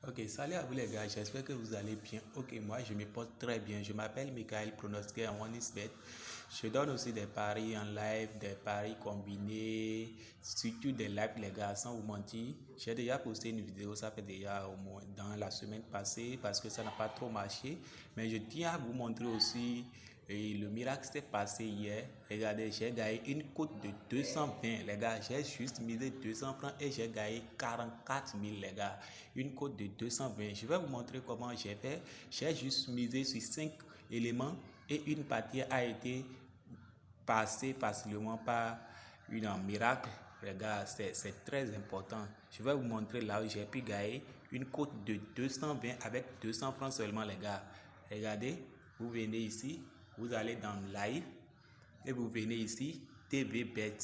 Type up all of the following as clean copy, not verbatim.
Ok, salut à vous les gars, j'espère que vous allez bien. Ok, moi je me porte très bien. Je m'appelle Michael, pronostiqué en OneXBet. Je donne aussi des paris en live, des paris combinés, surtout des lives les gars, sans vous mentir. J'ai déjà posté une vidéo, ça fait déjà au moins dans la semaine passée parce que ça n'a pas trop marché. Mais je tiens à vous montrer aussi le miracle qui s'est passé hier. Regardez, j'ai gagné une cote de 220 les gars. J'ai juste misé 200 francs et j'ai gagné 44 000 les gars. Une cote de 220. Je vais vous montrer comment j'ai fait. J'ai juste misé sur 5 éléments et une partie a été passée facilement par un miracle. Les gars, c'est très important. Je vais vous montrer là où j'ai pu gagner une cote de 220 avec 200 francs seulement les gars. Regardez, vous venez ici, vous allez dans live et vous venez ici TV Bet.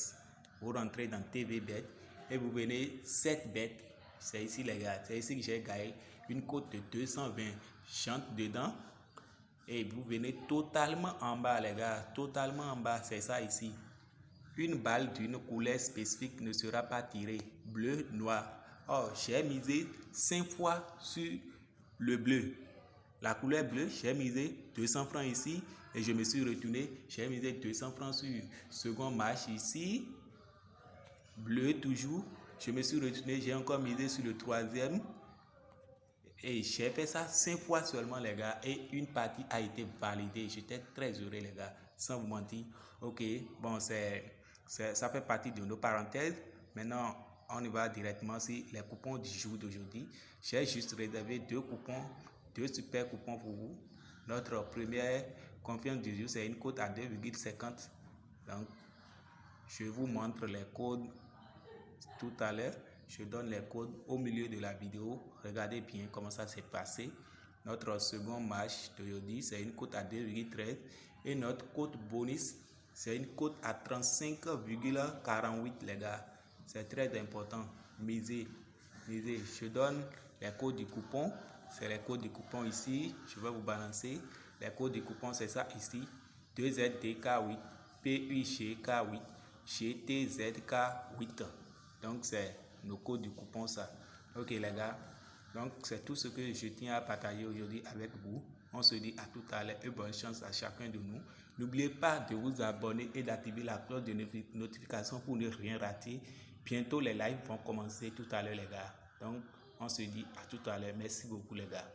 Vous rentrez dans TV Bet et vous venez 7 bet. C'est ici les gars, c'est ici que j'ai gagné une cote de 220. Chante dedans et vous venez totalement en bas les gars, totalement en bas, c'est ça ici. Une balle d'une couleur spécifique ne sera pas tirée, bleu, noir. Oh, j'ai misé 5 fois sur le bleu. La couleur bleue, j'ai misé 200 francs ici et je me suis retourné, j'ai misé 200 francs sur second match ici. Bleu toujours, je me suis retourné, j'ai encore misé sur le troisième. Et j'ai fait ça 5 fois seulement les gars et une partie a été validée. J'étais très heureux les gars, sans vous mentir. Ok, bon ça fait partie de nos parenthèses. Maintenant, on y va directement sur les coupons du jour d'aujourd'hui. J'ai juste réservé 2 coupons, 2 super coupons pour vous. Notre première confiance du jour, c'est une cote à 2,50. Donc, je vous montre les codes tout à l'heure. Je donne les codes au milieu de la vidéo. Regardez bien comment ça s'est passé. Notre second match d'aujourd'hui, c'est une cote à 2,13 et notre cote bonus, c'est une cote à 35,48 les gars. C'est très important. Misez. Je donne les codes du coupon. C'est les codes du coupon ici. Je vais vous balancer. Les codes du coupon, c'est ça ici. 2ZDK8, PUGK8, GTZK8. Donc c'est nos codes du coupon ça. Ok les gars, donc c'est tout ce que je tiens à partager aujourd'hui avec vous. On se dit à tout à l'heure et bonne chance à chacun de nous. N'oubliez pas de vous abonner et d'activer la cloche de notification pour ne rien rater. Bientôt les lives vont commencer tout à l'heure les gars. Donc on se dit à tout à l'heure. Merci beaucoup les gars.